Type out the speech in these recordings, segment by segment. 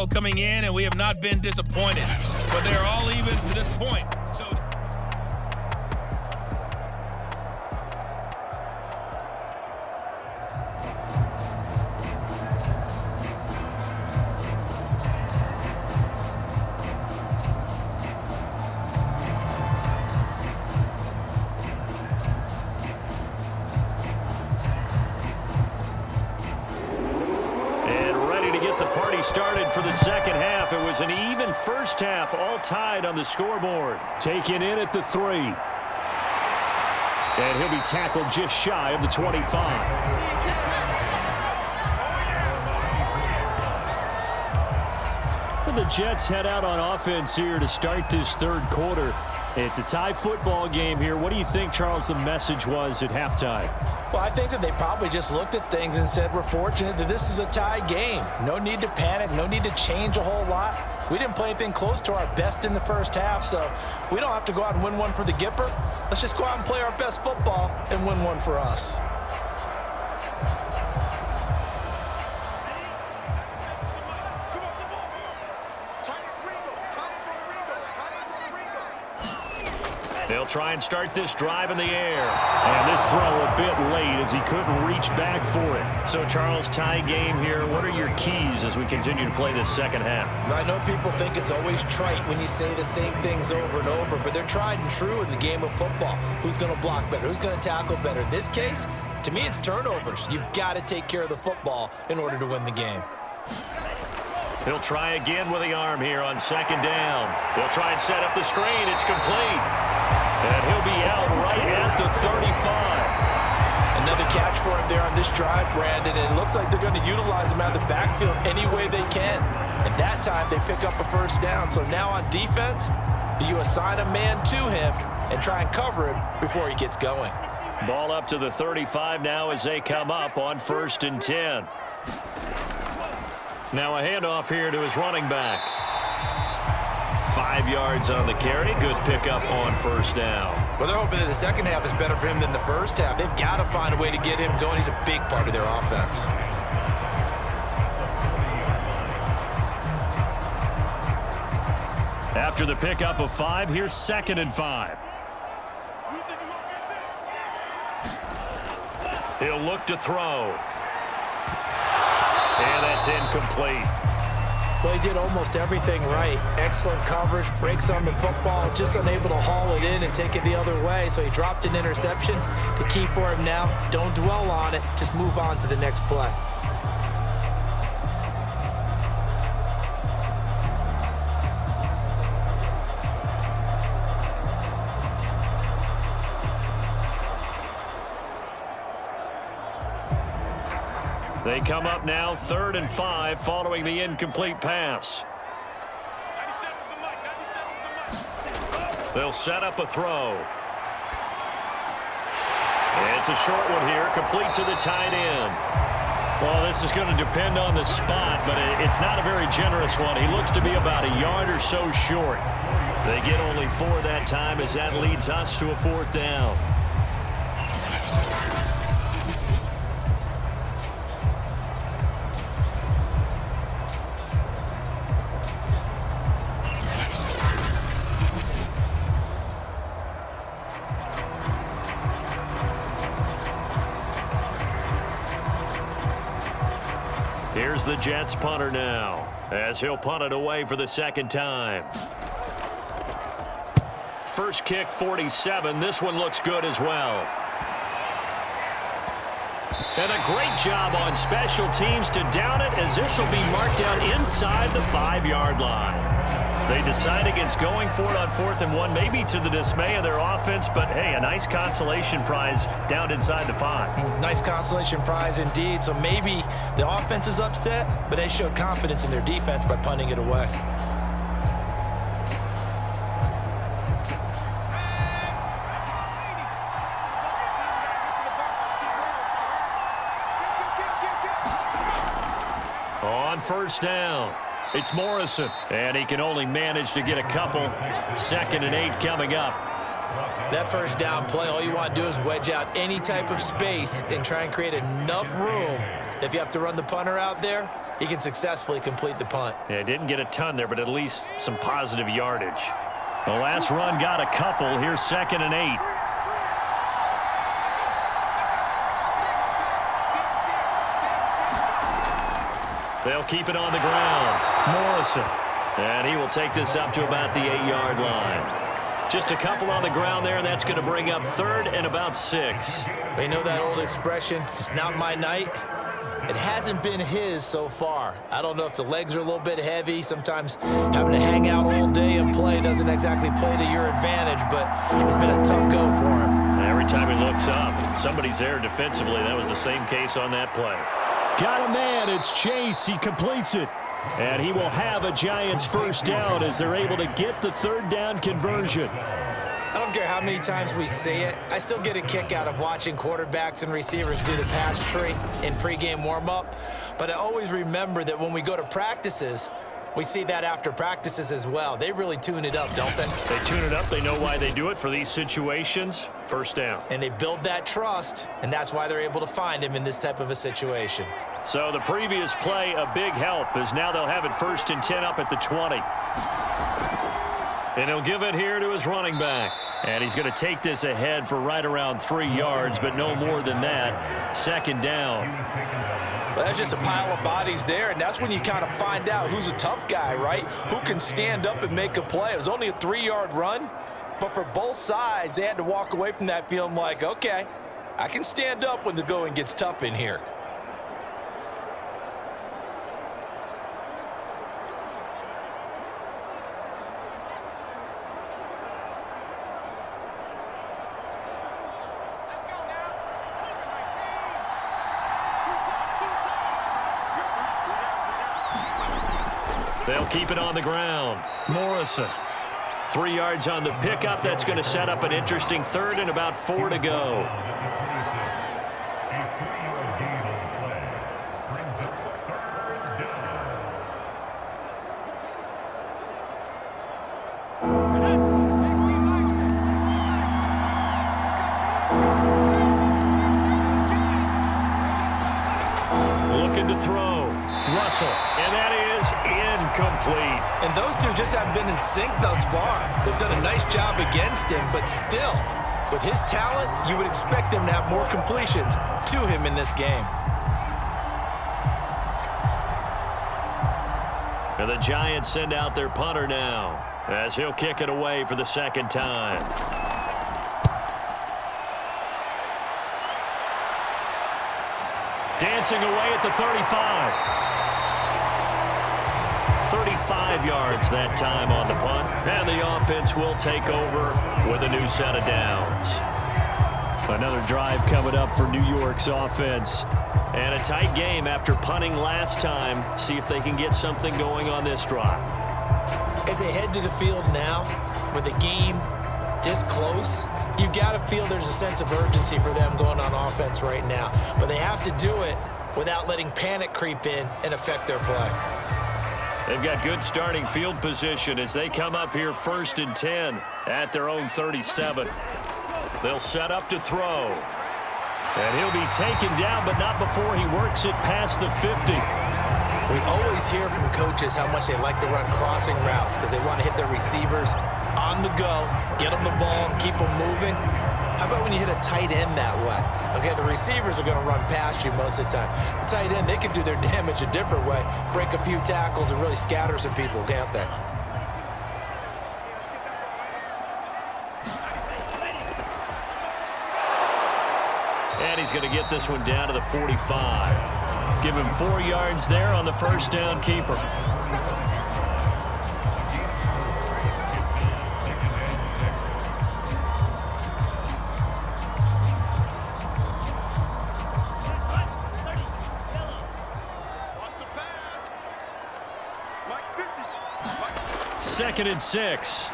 0 coming in, and we have not been disappointed. But they're all even to this point. So started for the second half. It was an even first half, all tied on the scoreboard. Taken in at the 3. And he'll be tackled just shy of the 25. And the Jets head out on offense here to start this third quarter. It's a tie football game here. What do you think, Charles, the message was at halftime? Well, I think that they probably just looked at things and said, we're fortunate that this is a tie game. No need to panic. No need to change a whole lot. We didn't play anything close to our best in the first half, so we don't have to go out and win one for the Gipper. Let's just go out and play our best football and win one for us. They'll try and start this drive in the air. And this throw a bit late as he couldn't reach back for it. So, Charles, tie game here. What are your keys as we continue to play this second half? I know people think it's always trite when you say the same things over and over, but they're tried and true in the game of football. Who's going to block better? Who's going to tackle better? In this case, to me, it's turnovers. You've got to take care of the football in order to win the game. He'll try again with the arm here on second down. He'll try and set up the screen. It's complete. And he'll be out right at the 35. Another catch for him there on this drive, Brandon. And it looks like they're going to utilize him out of the backfield any way they can. And that time, they pick up a first down. So now on defense, do you assign a man to him and try and cover him before he gets going? Ball up to the 35 now as they come up on 1st and 10. Now a handoff here to his running back. 5 yards on the carry. Good pickup on first down. Well, they're hoping that the second half is better for him than the first half. They've got to find a way to get him going. He's a big part of their offense. After the pickup of 5, here's 2nd and 5. He'll look to throw. And that's incomplete. Well, he did almost everything right. Excellent coverage, breaks on the football, just unable to haul it in and take it the other way. So he dropped an interception. The key for him now, don't dwell on it. Just move on to the next play. They come up now 3rd and 5 following the incomplete pass. They'll set up a throw. And it's a short one here, complete to the tight end. Well, this is going to depend on the spot, but it's not a very generous one. He looks to be about a yard or so short. They get only 4 that time as that leads us to a 4th down. Here's the Jets punter now, as he'll punt it away for the second time. First kick, 47. This one looks good as well. And a great job on special teams to down it, as this will be marked down inside the 5-yard line. They decide against going for it on 4th and 1, maybe to the dismay of their offense, but hey, a nice consolation prize down inside the 5. Nice consolation prize indeed. So maybe the offense is upset, but they showed confidence in their defense by punting it away. On first down, it's Morrison, and he can only manage to get a couple. 2nd and 8 coming up. That first down play, all you want to do is wedge out any type of space and try and create enough room If you have to run the punter out there, he can successfully complete the punt. Yeah, didn't get a ton there, but at least some positive yardage. The last run got a couple. Here's 2nd and 8. They'll keep it on the ground. Morrison. And he will take this up to about the 8-yard line. Just a couple on the ground there, and that's going to bring up 3rd and about 6. You know that old expression, it's not my night? It hasn't been his so far. I don't know if the legs are a little bit heavy. Sometimes having to hang out all day and play doesn't exactly play to your advantage, but it's been a tough go for him. Every time he looks up, somebody's there defensively. That was the same case on that play. Got a man. It's Chase. He completes it. And he will have a Giants first down as they're able to get the 3rd down conversion. I don't care how many times we see it. I still get a kick out of watching quarterbacks and receivers do the pass tree in pregame warm-up. But I always remember that when we go to practices, we see that after practices as well. They really tune it up, don't they? They tune it up. They know why they do it for these situations. First down. And they build that trust, and that's why they're able to find him in this type of a situation. So the previous play, a big help, as now they'll have it 1st and 10 up at the 20. And he'll give it here to his running back. And he's going to take this ahead for right around 3 yards, but no more than that. 2nd down. Well, that's just a pile of bodies there, and that's when you kind of find out who's a tough guy, right? Who can stand up and make a play. It was only a 3-yard run, but for both sides, they had to walk away from that feeling like, okay, I can stand up when the going gets tough in here. They'll keep it on the ground. Morrison. 3 yards on the pickup. That's going to set up an interesting 3rd and about 4 to go. Looking to throw. Russell. And that is incomplete. And those two just haven't been in sync thus far. They've done a nice job against him, but still, with his talent, you would expect them to have more completions to him in this game. And the Giants send out their punter now, as he'll kick it away for the 2nd time. Dancing away at the 35. 35 yards that time on the punt. And the offense will take over with a new set of downs. Another drive coming up for New York's offense. And a tight game after punting last time. See if they can get something going on this drive. As they head to the field now, with the game this close, you've got to feel there's a sense of urgency for them going on offense right now. But they have to do it without letting panic creep in and affect their play. They've got good starting field position as they come up here 1st and 10 at their own 37. They'll set up to throw. And he'll be taken down, but not before he works it past the 50. We always hear from coaches how much they like to run crossing routes because they want to hit their receivers on the go, get them the ball, keep them moving. How about when you hit a tight end that way? Okay, the receivers are going to run past you most of the time. The tight end, they can do their damage a different way, break a few tackles and really scatter some people, can't they? And he's going to get this one down to the 45. Give him 4 yards there on the 1st down keeper. Second and 6.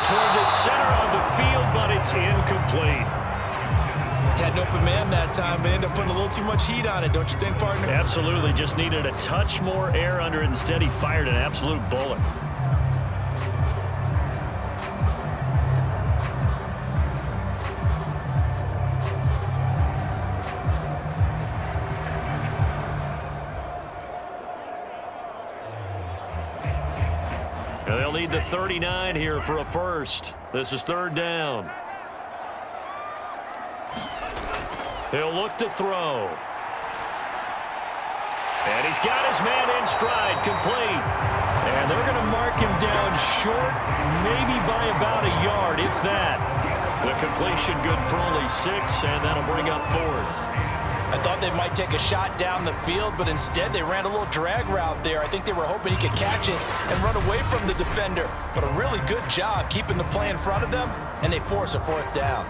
Toward the center of the field, but it's incomplete. Had an open man that time, but ended up putting a little too much heat on it, don't you think, partner? Absolutely. Just needed a touch more air under it. Instead, he fired an absolute bullet. And they'll need the 39 here for a first. This is third down. He'll look to throw. And he's got his man in stride, complete. And they're going to mark him down short, maybe by about a yard, if that. The completion good for only 6, and that'll bring up fourth. I thought they might take a shot down the field, but instead they ran a little drag route there. I think they were hoping he could catch it and run away from the defender. But a really good job keeping the play in front of them, and they force a fourth down.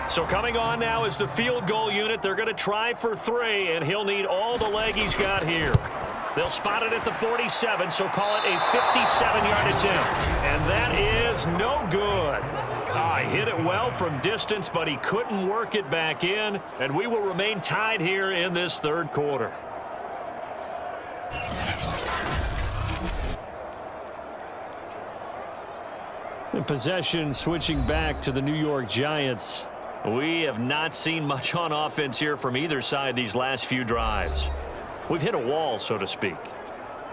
So coming on now is the field goal unit. They're going to try for 3, and he'll need all the leg he's got here. They'll spot it at the 47, so call it a 57-yard attempt. And that is no good. He hit it well from distance, but he couldn't work it back in, and we will remain tied here in this third quarter. In possession, switching back to the New York Giants. We have not seen much on offense here from either side these last few drives. We've hit a wall, so to speak.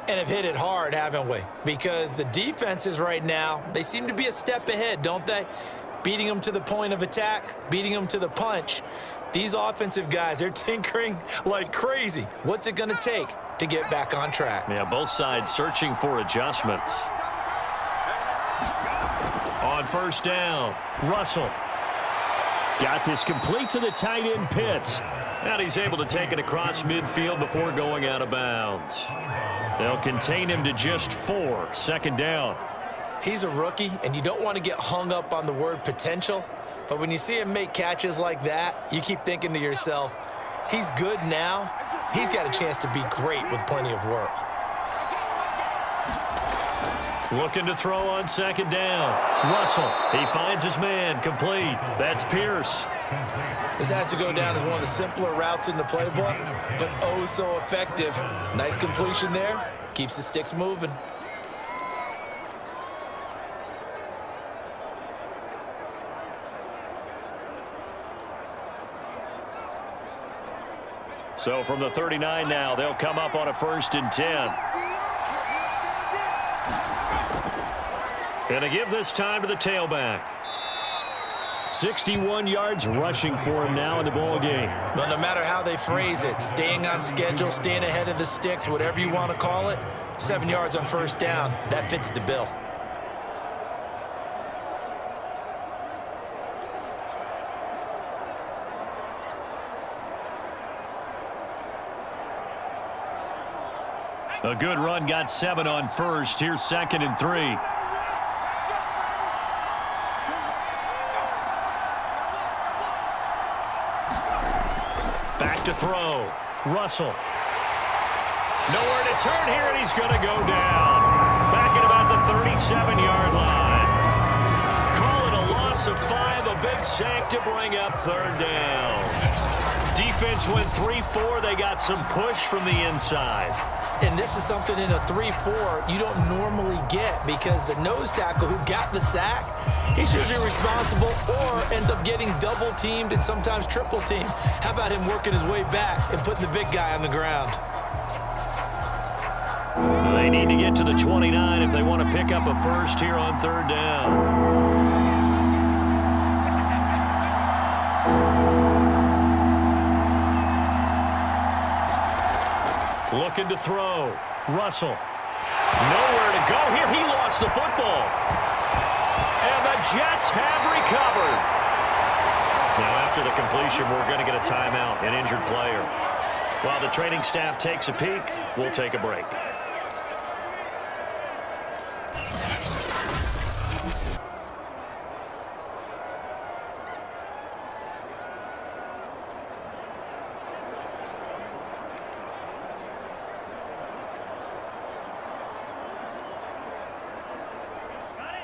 And have hit it hard, haven't we? Because the defenses right now, they seem to be a step ahead, don't they? Beating them to the point of attack, beating them to the punch. These offensive guys, they're tinkering like crazy. What's it going to take to get back on track? Yeah, both sides searching for adjustments. On first down, Russell. Got this complete to the tight end, Pitts. And he's able to take it across midfield before going out of bounds. They'll contain him to just 4, second down. He's a rookie, and you don't want to get hung up on the word potential. But when you see him make catches like that, you keep thinking to yourself, he's good now. He's got a chance to be great with plenty of work. Looking to throw on second down. Russell, he finds his man, complete. That's Pierce. This has to go down as one of the simpler routes in the playbook, but oh so effective. Nice completion there. Keeps the sticks moving. So from the 39 now, they'll come up on a 1st and 10. And to give this time to the tailback. 61 yards rushing for him now in the ball game. Well, no matter how they phrase it, staying on schedule, staying ahead of the sticks, whatever you want to call it, 7 yards on first down, that fits the bill. A good run, got 7 on first. Here's 2nd and 3. Back to throw. Russell. Nowhere to turn here, and he's going to go down. Back at about the 37-yard line. Call it a loss of 5, a big sack to bring up third down. Defense went 3-4. They got some push from the inside. And this is something in a 3-4 you don't normally get because the nose tackle who got the sack, he's usually responsible or ends up getting double teamed and sometimes triple teamed. How about him working his way back and putting the big guy on the ground? They need to get to the 29 if they want to pick up a first here on third down. Looking to throw. Russell. Nowhere to go here. He lost the football. And the Jets have recovered. Now after the completion, we're going to get a timeout, an injured player. While the training staff takes a peek, we'll take a break.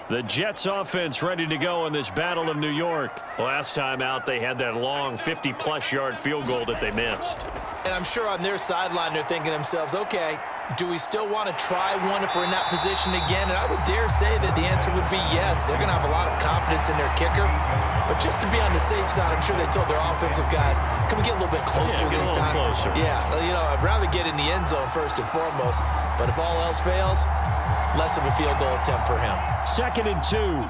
The Jets offense ready to go in this Battle of New York. Last time out, they had that long 50-plus yard field goal that they missed. And I'm sure on their sideline they're thinking to themselves, okay, Do we still want to try one if we're in that position again? And I would dare say that the answer would be yes. They're going to have a lot of confidence in their kicker. But just to be on the safe side, I'm sure they told their offensive guys, can we get a little bit closer this time? Closer. Yeah, you know, I'd rather get in the end zone first and foremost. But if all else fails, less of a field goal attempt for him. 2nd and 2.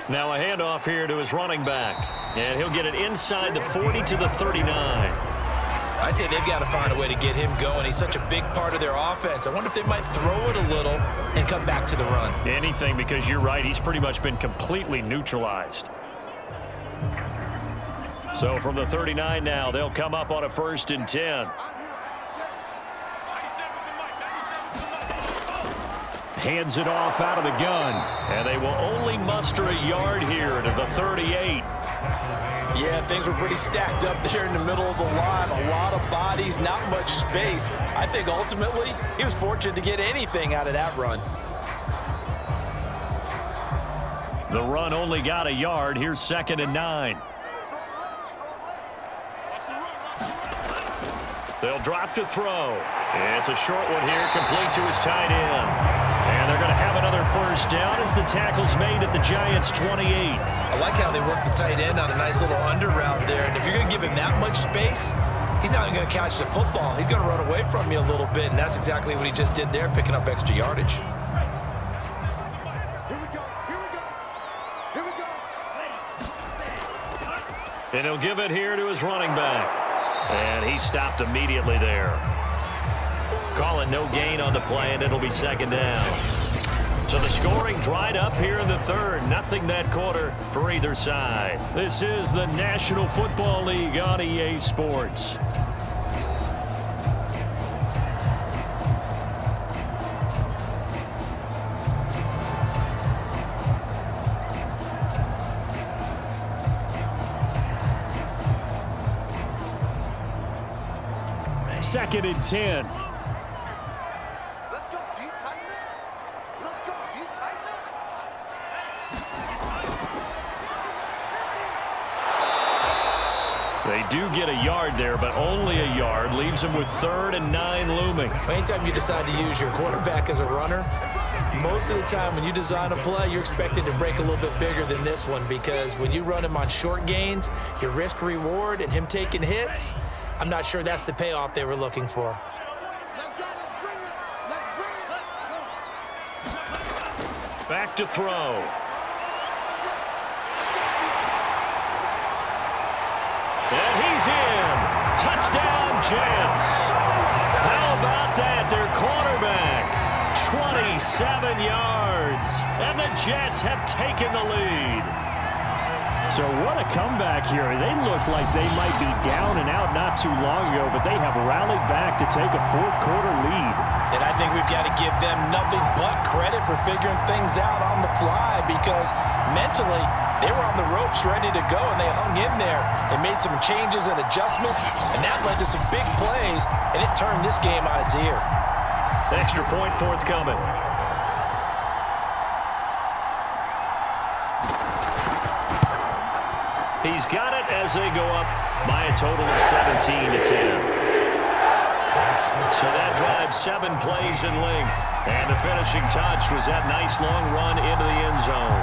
Now a handoff here to his running back. And he'll get it inside the 40 to the 39. I'd say they've got to find a way to get him going. He's such a big part of their offense. I wonder if they might throw it a little and come back to the run. Anything, because you're right, he's pretty much been completely neutralized. So from the 39 now, they'll come up on a 1st and 10. Hands it off out of the gun. And they will only muster a yard here to the 38. Yeah, things were pretty stacked up there in the middle of the line. A lot of bodies, not much space. I think ultimately he was fortunate to get anything out of that run. The run only got a yard. Here's 2nd and 9. They'll drop to throw. It's a short one here, complete to his tight end. And they're going to have another 1st down as the tackle's made at the Giants' 28. I like how they work the tight end on a nice little under route there. And if you're going to give him that much space, he's not even going to catch the football. He's going to run away from you a little bit, and that's exactly what he just did there, picking up extra yardage. And he'll give it here to his running back. And he stopped immediately there. Calling no gain on the play, and it'll be 2nd down. So the scoring dried up here in the 3rd. Nothing that quarter for either side. This is the National Football League on EA Sports. Second and 10. Let's go, deep tight end. Let's go, deep tight end. They do get a yard there, but only a yard. Leaves them with 3rd and 9 looming. Anytime you decide to use your quarterback as a runner, most of the time when you design a play, you're expecting to break a little bit bigger than this one, because when you run him on short gains, your risk-reward and him taking hits, I'm not sure that's the payoff they were looking for. Let's go, let's bring it. Let's bring it. Back to throw. And he's in. Touchdown, Jets. How about that? Their quarterback, 27 yards. And the Jets have taken the lead. So what a comeback here. They look like they might be down and out not too long ago, but they have rallied back to take a 4th quarter lead. And I think we've got to give them nothing but credit for figuring things out on the fly, because mentally they were on the ropes ready to go, and they hung in there. They made some changes and adjustments, and that led to some big plays, and it turned this game on its ear. Extra point forthcoming. He's got it as they go up by a total of 17 to 10. So that drives 7 plays in length. And the finishing touch was that nice long run into the end zone.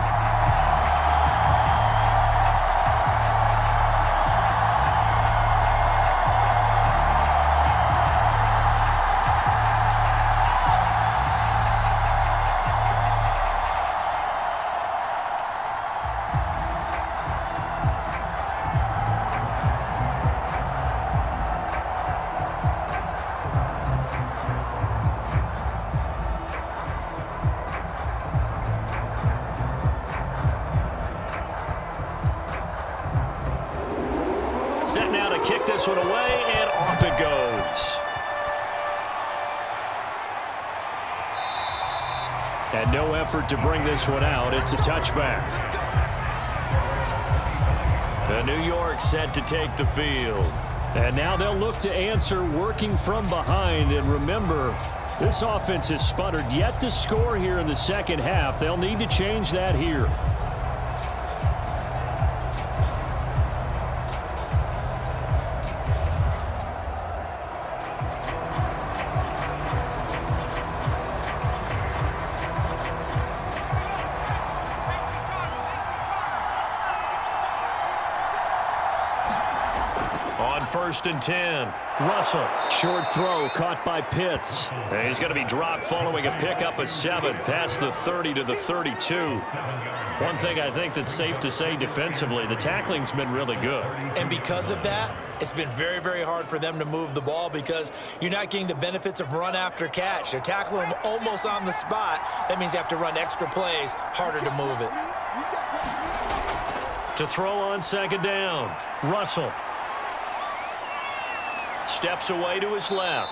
Set now to kick this one away, and off it goes. And no effort to bring this one out. It's a touchback. The New York set to take the field. And now they'll look to answer working from behind. And remember, this offense has sputtered yet to score here in the second half. They'll need to change that here. first and 10. Russell. Short throw caught by Pitts. And he's going to be dropped following a pickup of 7 past the 30 to the 32. One thing I think that's safe to say defensively, the tackling's been really good. And because of that, it's been very, very hard for them to move the ball because you're not getting the benefits of run after catch. They're tackling them almost on the spot. That means you have to run extra plays, harder to move it. To throw on second down, Russell. Steps away to his left.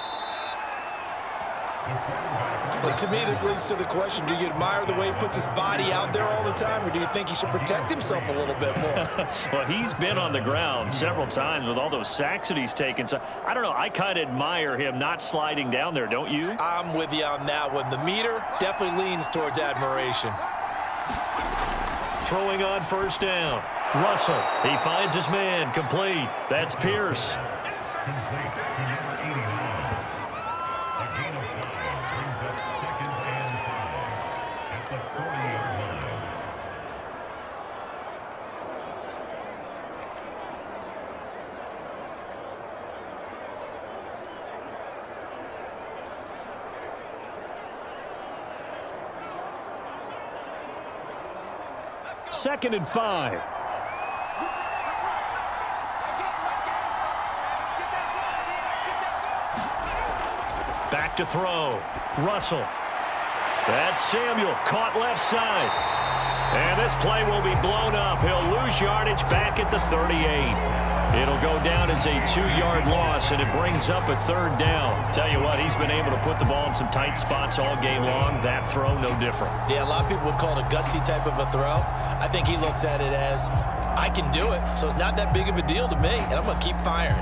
Well, to me, this leads to the question, do you admire the way he puts his body out there all the time, or do you think he should protect himself a little bit more? Well, he's been on the ground several times with all those sacks that he's taken. So, I don't know. I kind of admire him not sliding down there, don't you? I'm with you on that one. The meter definitely leans towards admiration. Throwing on first down. Russell. He finds his man. Complete. That's Pierce. Second and 5. Back to throw. Russell. That's Samuel. Caught left side. And this play will be blown up. He'll lose yardage back at the 38. It'll go down as a 2-yard loss, and it brings up a third down. Tell you what, he's been able to put the ball in some tight spots all game long. That throw, no different. Yeah, a lot of people would call it a gutsy type of a throw. I think he looks at it as, I can do it, so it's not that big of a deal to me, and I'm going to keep firing.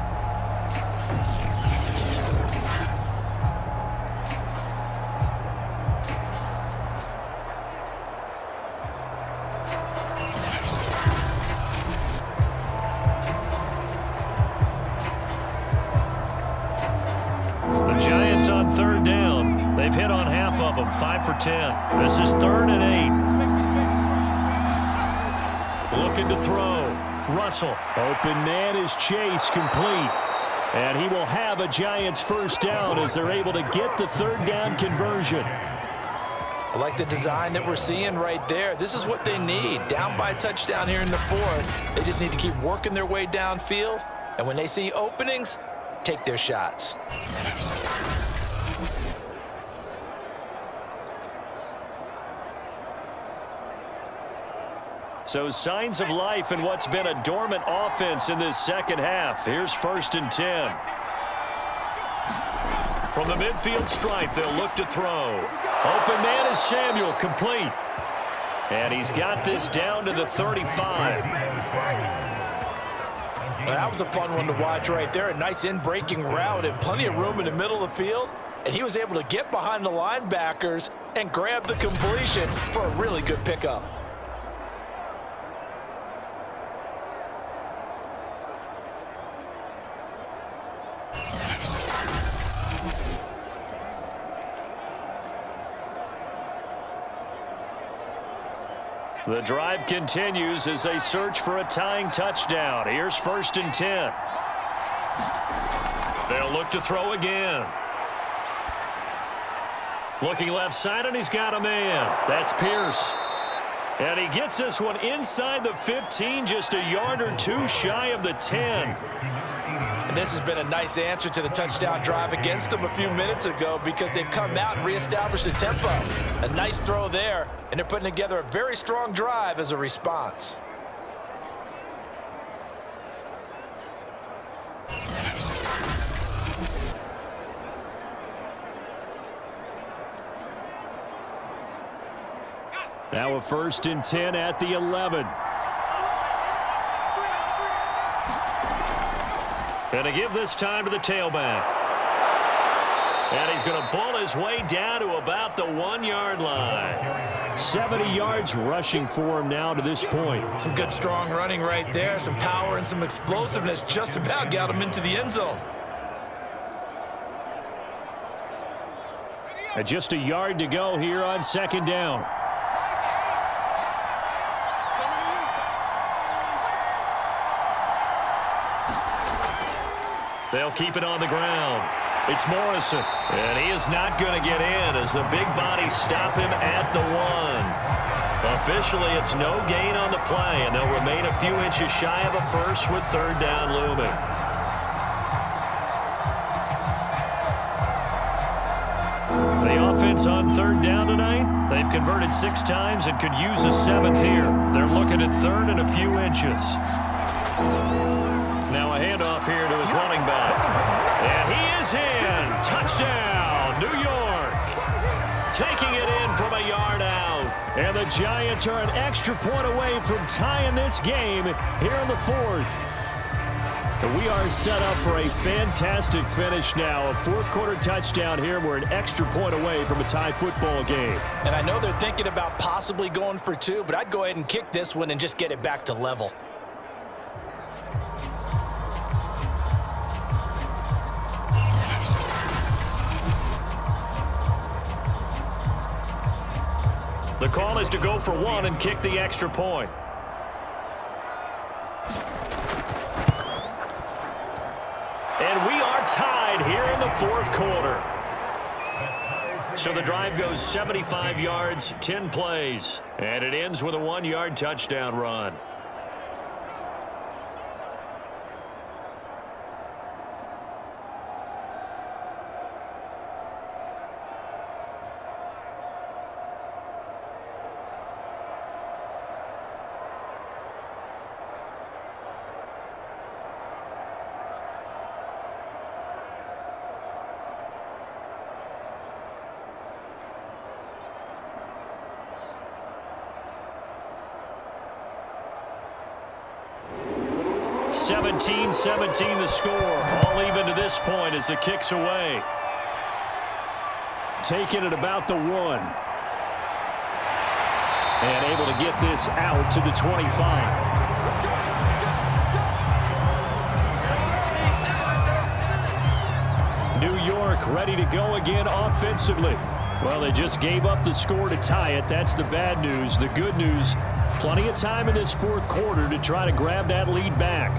Giants on third down. They've hit on half of them, 5 for 10. This is 3rd and 8. Looking to throw. Russell. Open man is Chase, complete. And he will have a Giants first down as they're able to get the third down conversion. I like the design that we're seeing right there. This is what they need. Down by a touchdown here in the 4th. They just need to keep working their way downfield. And when they see openings, take their shots. So signs of life in what's been a dormant offense in this second half. Here's 1st and 10. From the midfield stripe, they'll look to throw. Open man is Samuel, complete. And he's got this down to the 35. Well, that was a fun one to watch right there. A nice in-breaking route and plenty of room in the middle of the field. And he was able to get behind the linebackers and grab the completion for a really good pickup. The drive continues as they search for a tying touchdown. Here's 1st and 10. They'll look to throw again. Looking left side, and he's got a man. That's Pierce. And he gets this one inside the 15, just a yard or two shy of the 10. And this has been a nice answer to the touchdown drive against them a few minutes ago because they've come out and reestablished the tempo. A nice throw there, and they're putting together a very strong drive as a response. Now a 1st and 10 at the 11. And to give this time to the tailback. And he's going to bull his way down to about the 1-yard line. 70 yards rushing for him now to this point. Some good strong running right there. Some power and some explosiveness just about got him into the end zone. And just a yard to go here on 2nd down. They'll keep it on the ground. It's Morrison, and he is not going to get in as the big bodies stop him at the 1. Officially, it's no gain on the play, and they'll remain a few inches shy of a first with third down looming. The offense on third down tonight, they've converted 6 times and could use a 7th here. They're looking at third and a few inches. Now a handoff here to his running back. And he is in. Touchdown, New York. Taking it in from a yard out. And the Giants are an extra point away from tying this game here in the 4th. We are set up for a fantastic finish now. A fourth-quarter touchdown here. We're an extra point away from a tie football game. And I know they're thinking about possibly going for 2, but I'd go ahead and kick this one and just get it back to level. The call is to go for 1 and kick the extra point. And we are tied here in the 4th quarter. So the drive goes 75 yards, 10 plays. And it ends with a 1-yard touchdown run. (17-17) the score. All even to this point as the kick's away. Taking it about the 1. And able to get this out to the 25. New York ready to go again offensively. Well, they just gave up the score to tie it. That's the bad news. The good news, plenty of time in this 4th quarter to try to grab that lead back.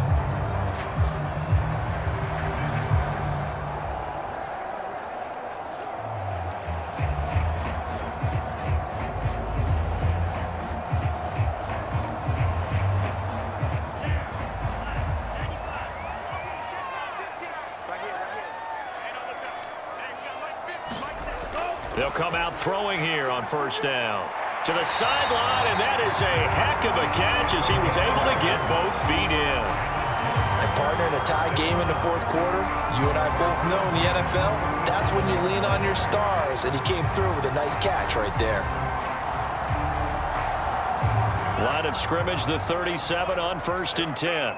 They'll come out throwing here on first down. To the sideline, and that is a heck of a catch as he was able to get both feet in. And partner, in a tie game in the 4th quarter, you and I both know in the NFL, that's when you lean on your stars, and he came through with a nice catch right there. Line of scrimmage, the 37 on 1st and 10.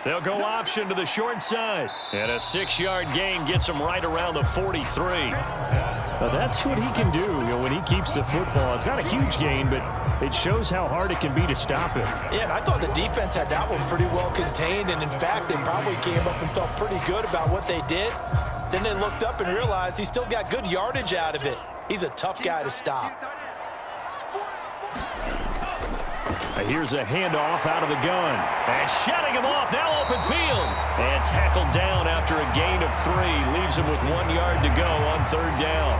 They'll go option to the short side. And a 6-yard gain gets him right around the 43. Now that's what he can do, when he keeps the football. It's not a huge gain, but it shows how hard it can be to stop him. Yeah, and I thought the defense had that one pretty well contained, and in fact, they probably came up and felt pretty good about what they did. Then they looked up and realized he still got good yardage out of it. He's a tough guy to stop. Here's a handoff out of the gun. And shutting him off, now open field. And tackled down after a gain of 3. Leaves him with 1 yard to go on third down.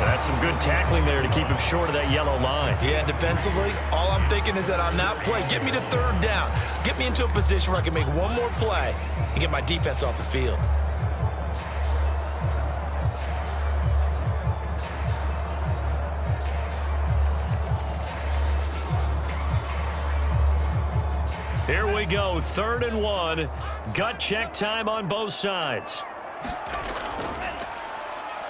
That's some good tackling there to keep him short of that yellow line. Yeah, defensively, all I'm thinking is that on that play, get me to third down. Get me into a position where I can make one more play and get my defense off the field. Here we go, 3rd and 1. Gut check time on both sides.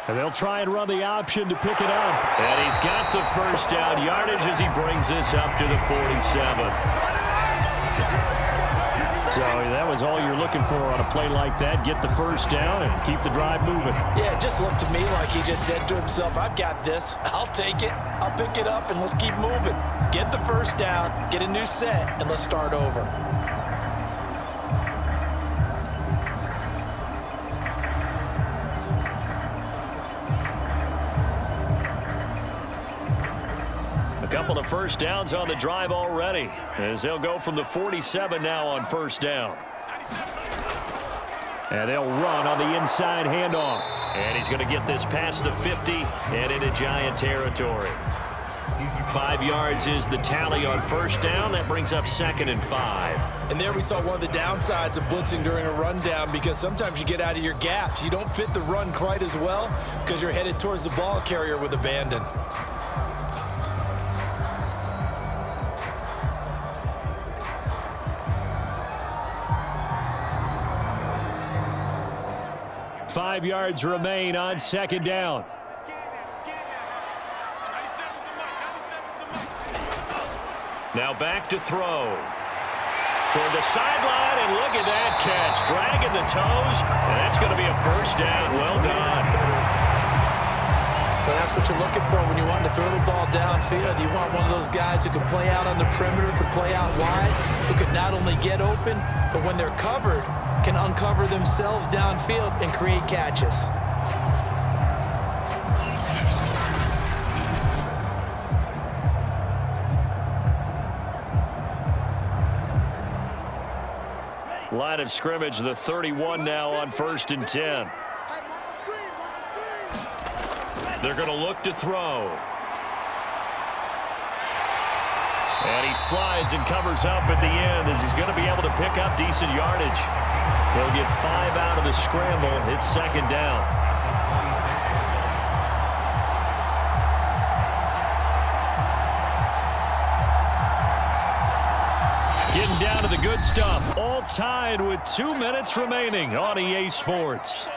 And they'll try and run the option to pick it up. And he's got the first down yardage as he brings this up to the 47. So that was all you're looking for on a play like that. Get the first down and keep the drive moving. Yeah, it just looked to me like he just said to himself, I've got this. I'll take it. I'll pick it up, and let's keep moving. Get the first down, get a new set, and let's start over. A couple of first downs on the drive already, as they'll go from the 47 now on first down. And they'll run on the inside handoff. And he's going to get this past the 50 and into Giant territory. 5 yards is the tally on first down. That brings up 2nd and 5. And there we saw one of the downsides of blitzing during a rundown, because sometimes you get out of your gaps. You don't fit the run quite as well because you're headed towards the ball carrier with abandon. Five yards remain on second down. Now back to throw. Toward the sideline, and look at that catch. Dragging the toes, and that's going to be a first down. Well done. Well, that's what you're looking for when you want to throw the ball downfield. You want one of those guys who can play out on the perimeter, can play out wide, who can not only get open, but when they're covered, can uncover themselves downfield and create catches. Line of scrimmage, the 31 now on 1st and 10. They're going to look to throw. And he slides and covers up at the end, as he's going to be able to pick up decent yardage. He'll get 5 out of the scramble. It's 2nd down. Getting down to the good stuff. All tied with 2 minutes remaining on EA Sports.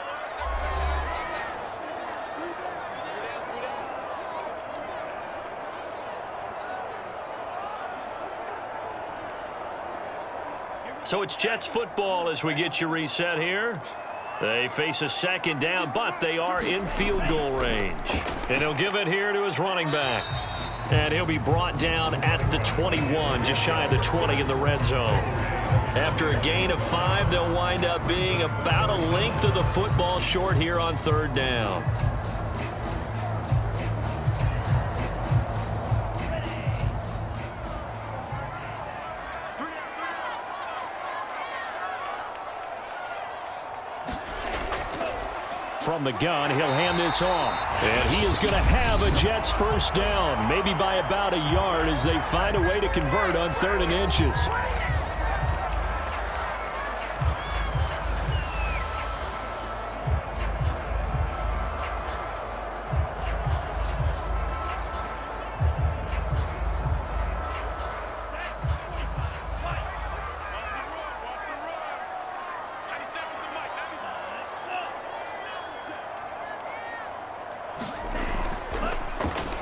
So it's Jets football as we get you reset here. They face a 2nd down, but they are in field goal range. And he'll give it here to his running back. And he'll be brought down at the 21, just shy of the 20 in the red zone. After a gain of 5, they'll wind up being about a length of the football short here on 3rd down. From the gun, he'll hand this off. And he is going to have a Jets first down, maybe by about a yard, as they find a way to convert on 3rd and inches.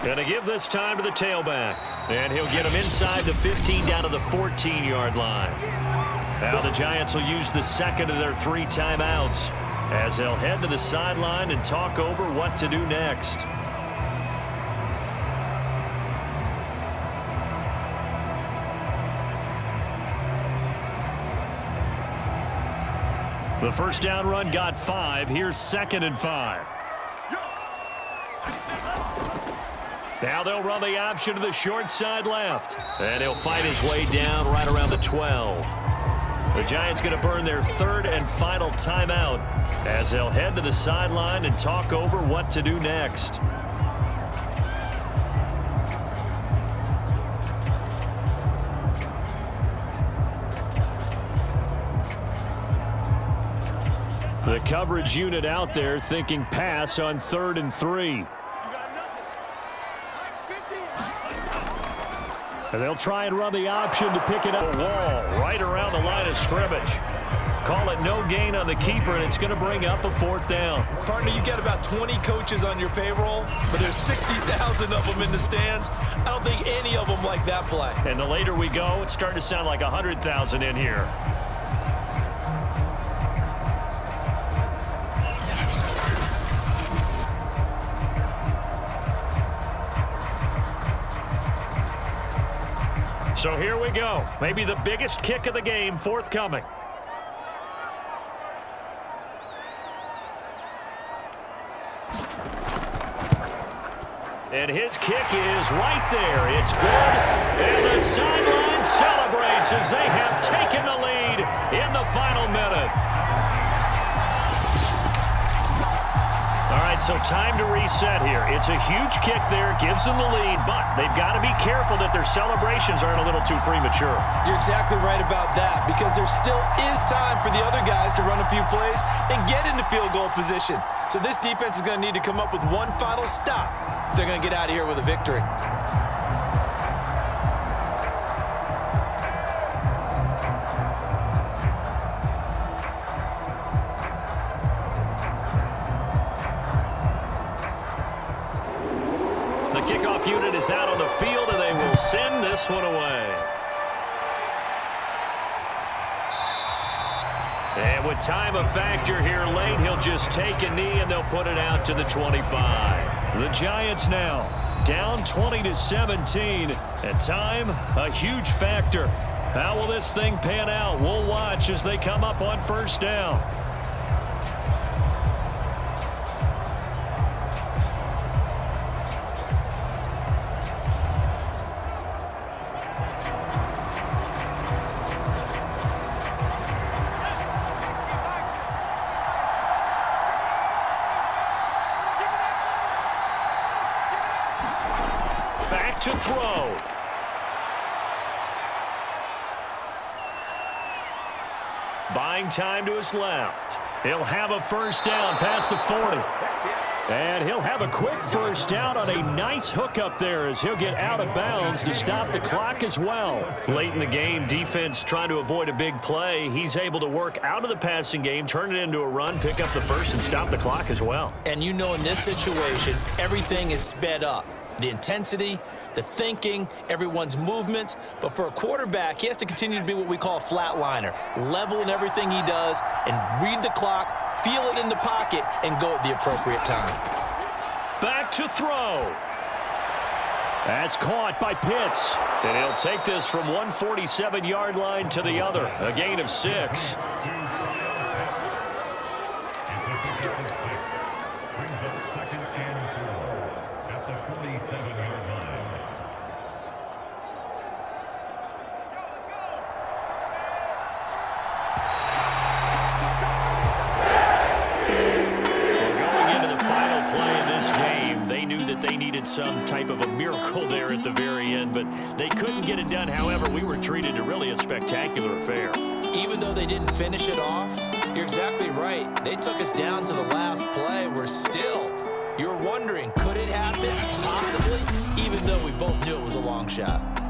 Going to give this time to the tailback. And he'll get him inside the 15 down to the 14-yard line. Now the Giants will use the 2nd of their 3 timeouts as they'll head to the sideline and talk over what to do next. The first down run got 5. Here's 2nd and 5. Now they'll run the option to the short side left. And he'll fight his way down right around the 12. The Giants going to burn their 3rd and final timeout as they'll head to the sideline and talk over what to do next. The coverage unit out there thinking pass on 3rd and 3. And they'll try and run the option to pick it up. The wall right around the line of scrimmage. Call it no gain on the keeper, and it's going to bring up a 4th down. Partner, you got about 20 coaches on your payroll, but there's 60,000 of them in the stands. I don't think any of them like that play. And the later we go, it's starting to sound like 100,000 in here. So here we go. Maybe the biggest kick of the game forthcoming. And his kick is right there. It's good. And the sideline celebrates as they have taken the lead in the final minute. All right, so time to reset here. It's a huge kick there, gives them the lead, but they've got to be careful that their celebrations aren't a little too premature. You're exactly right about that, because there still is time for the other guys to run a few plays and get into field goal position. So this defense is going to need to come up with one final stop if they're going to get out of here with a victory. Kickoff unit is out on the field, and they will send this one away. And with time a factor here late, he'll just take a knee, and they'll put it out to the 25. The Giants now down 20-17. At time, a huge factor. How will this thing pan out? We'll watch as they come up on first down. Back to throw. Buying time to his left. He'll have a first down past the 40. And he'll have a quick first down on a nice hookup there as he'll get out of bounds to stop the clock as well. Late in the game, defense trying to avoid a big play. He's able to work out of the passing game, turn it into a run, pick up the first, and stop the clock as well. And you know, in this situation, everything is sped up. The intensity, the thinking, everyone's movement. But for a quarterback, he has to continue to be what we call a flatliner. Level in everything he does and read the clock, feel it in the pocket, and go at the appropriate time. Back to throw. That's caught by Pitts. And he'll take this from 147-yard line to the other. A gain of 6. Some type of a miracle there at the very end, but they couldn't get it done. However, we were treated to really a spectacular affair. Even though they didn't finish it off, you're exactly right. They took us down to the last play. You're wondering, could it happen? Possibly, even though we both knew it was a long shot.